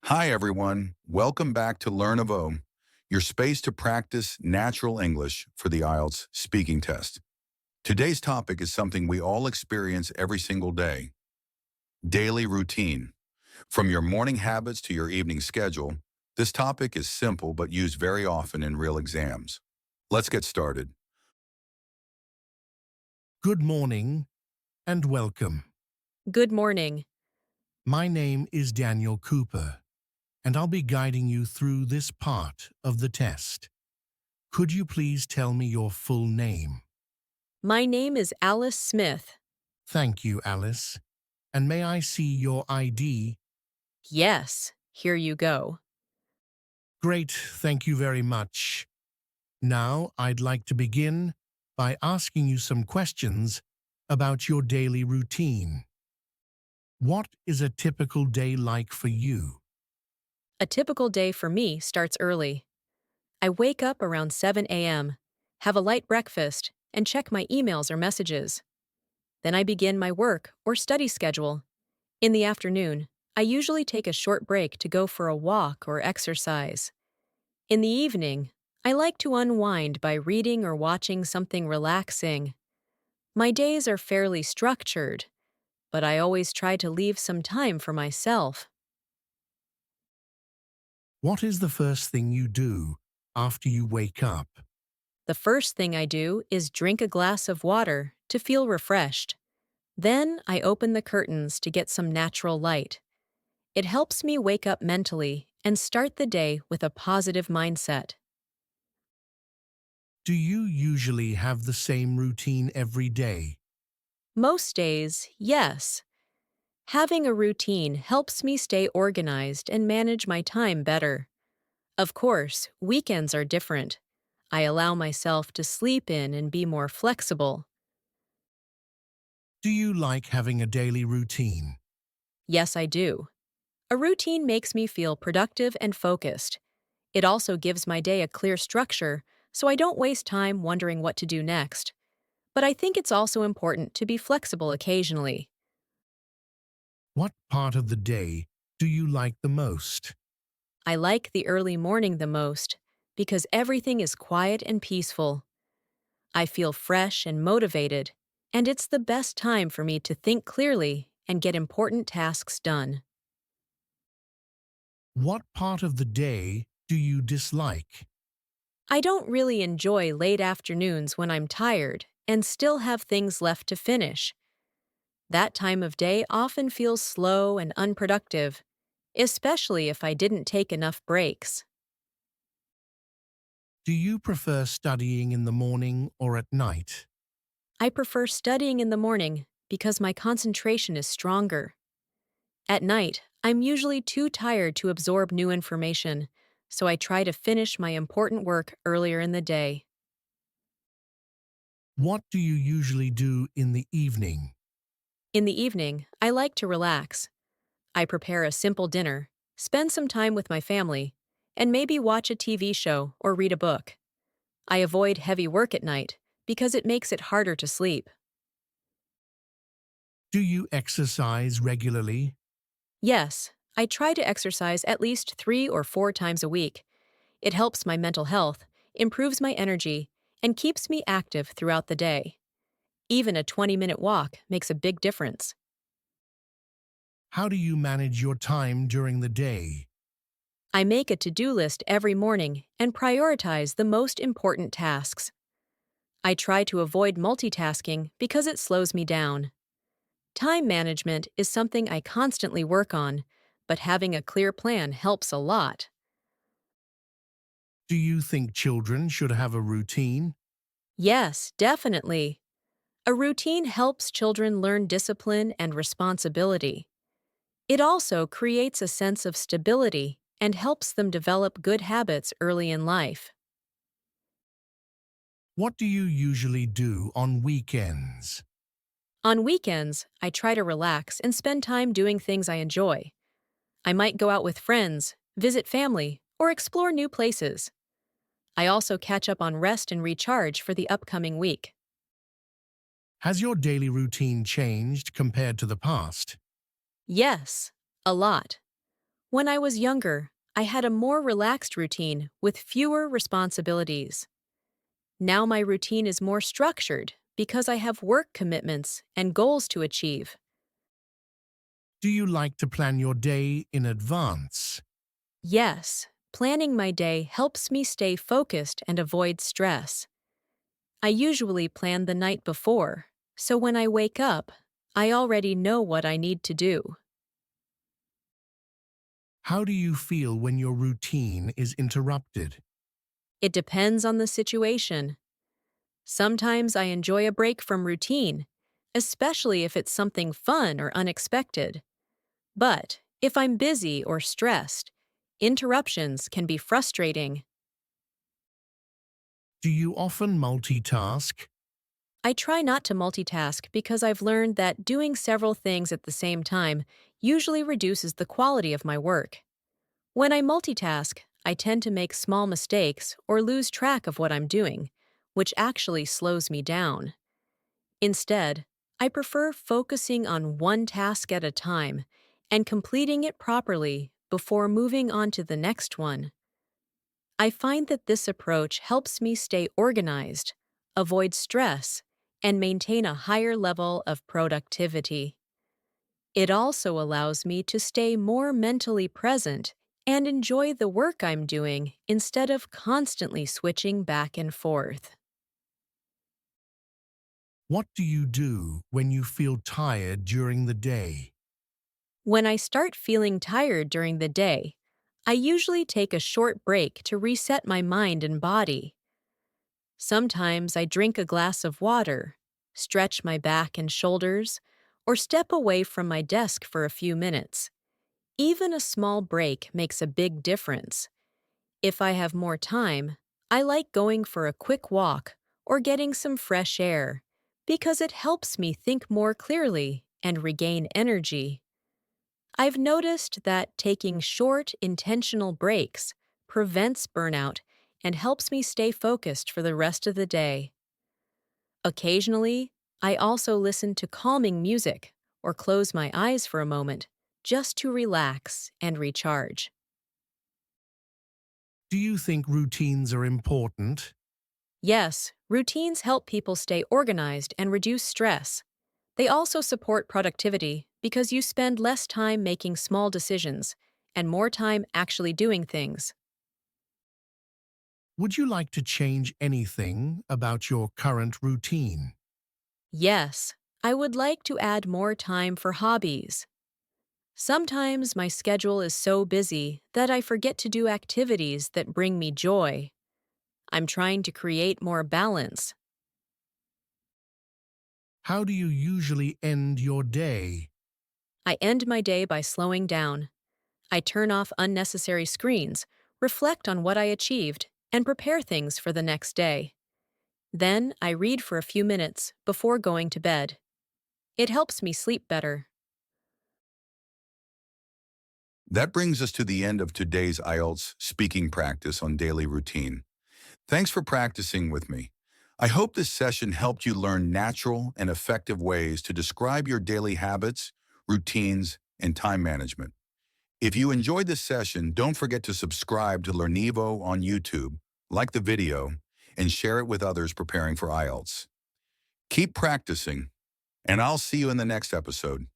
Hi, everyone. Welcome back to Learnivo, your space to practice natural English for the IELTS speaking test. Today's topic is something we all experience every single day: daily routine. From your morning habits to your evening schedule, this topic is simple but used very often in real exams. Let's get started. Good morning and welcome. Good morning. My name is Daniel Cooper, and I'll be guiding you through this part of the test. Could you please tell me your full name? My name is Alice Smith. Thank you, Alice. And may I see your ID? Yes, here you go. Great, thank you very much. Now, I'd like to begin by asking you some questions about your daily routine. What is a typical day like for you? A typical day for me starts early. I wake up around 7 a.m., have a light breakfast, and check my emails or messages. Then I begin my work or study schedule. In the afternoon, I usually take a short break to go for a walk or exercise. In the evening, I like to unwind by reading or watching something relaxing. My days are fairly structured, but I always try to leave some time for myself. What is the first thing you do after you wake up? The first thing I do is drink a glass of water to feel refreshed. Then I open the curtains to get some natural light. It helps me wake up mentally and start the day with a positive mindset. Do you usually have the same routine every day? Most days, yes. Having a routine helps me stay organized and manage my time better. Of course, weekends are different. I allow myself to sleep in and be more flexible. Do you like having a daily routine? Yes, I do. A routine makes me feel productive and focused. It also gives my day a clear structure, so I don't waste time wondering what to do next. But I think it's also important to be flexible occasionally. What part of the day do you like the most? I like the early morning the most because everything is quiet and peaceful. I feel fresh and motivated, and it's the best time for me to think clearly and get important tasks done. What part of the day do you dislike? I don't really enjoy late afternoons when I'm tired and still have things left to finish. That time of day often feels slow and unproductive, especially if I didn't take enough breaks. Do you prefer studying in the morning or at night? I prefer studying in the morning because my concentration is stronger. At night, I'm usually too tired to absorb new information, so I try to finish my important work earlier in the day. What do you usually do in the evening? In the evening, I like to relax. I prepare a simple dinner, spend some time with my family, and maybe watch a TV show or read a book. I avoid heavy work at night because it makes it harder to sleep. Do you exercise regularly? Yes, I try to exercise at least 3 or 4 times a week. It helps my mental health, improves my energy, and keeps me active throughout the day. Even a 20-minute walk makes a big difference. How do you manage your time during the day? I make a to-do list every morning and prioritize the most important tasks. I try to avoid multitasking because it slows me down. Time management is something I constantly work on, but having a clear plan helps a lot. Do you think children should have a routine? Yes, definitely. A routine helps children learn discipline and responsibility. It also creates a sense of stability and helps them develop good habits early in life. What do you usually do on weekends? On weekends, I try to relax and spend time doing things I enjoy. I might go out with friends, visit family, or explore new places. I also catch up on rest and recharge for the upcoming week. Has your daily routine changed compared to the past? Yes, a lot. When I was younger, I had a more relaxed routine with fewer responsibilities. Now my routine is more structured because I have work commitments and goals to achieve. Do you like to plan your day in advance? Yes, planning my day helps me stay focused and avoid stress. I usually plan the night before, so when I wake up, I already know what I need to do. How do you feel when your routine is interrupted? It depends on the situation. Sometimes I enjoy a break from routine, especially if it's something fun or unexpected. But if I'm busy or stressed, interruptions can be frustrating. Do you often multitask? I try not to multitask because I've learned that doing several things at the same time usually reduces the quality of my work. When I multitask, I tend to make small mistakes or lose track of what I'm doing, which actually slows me down. Instead, I prefer focusing on one task at a time and completing it properly before moving on to the next one. I find that this approach helps me stay organized, avoid stress, and maintain a higher level of productivity. It also allows me to stay more mentally present and enjoy the work I'm doing instead of constantly switching back and forth. What do you do when you feel tired during the day? When I start feeling tired during the day, I usually take a short break to reset my mind and body. Sometimes I drink a glass of water, stretch my back and shoulders, or step away from my desk for a few minutes. Even a small break makes a big difference. If I have more time, I like going for a quick walk or getting some fresh air because it helps me think more clearly and regain energy. I've noticed that taking short, intentional breaks prevents burnout and helps me stay focused for the rest of the day. Occasionally, I also listen to calming music or close my eyes for a moment just to relax and recharge. Do you think routines are important? Yes, routines help people stay organized and reduce stress. They also support productivity because you spend less time making small decisions and more time actually doing things. Would you like to change anything about your current routine? Yes, I would like to add more time for hobbies. Sometimes my schedule is so busy that I forget to do activities that bring me joy. I'm trying to create more balance. How do you usually end your day? I end my day by slowing down. I turn off unnecessary screens, reflect on what I achieved, and prepare things for the next day. Then I read for a few minutes before going to bed. It helps me sleep better. That brings us to the end of today's IELTS speaking practice on daily routine. Thanks for practicing with me. I hope this session helped you learn natural and effective ways to describe your daily habits, routines, and time management. If you enjoyed this session, don't forget to subscribe to Learnivo on YouTube, like the video, and share it with others preparing for IELTS. Keep practicing, and I'll see you in the next episode.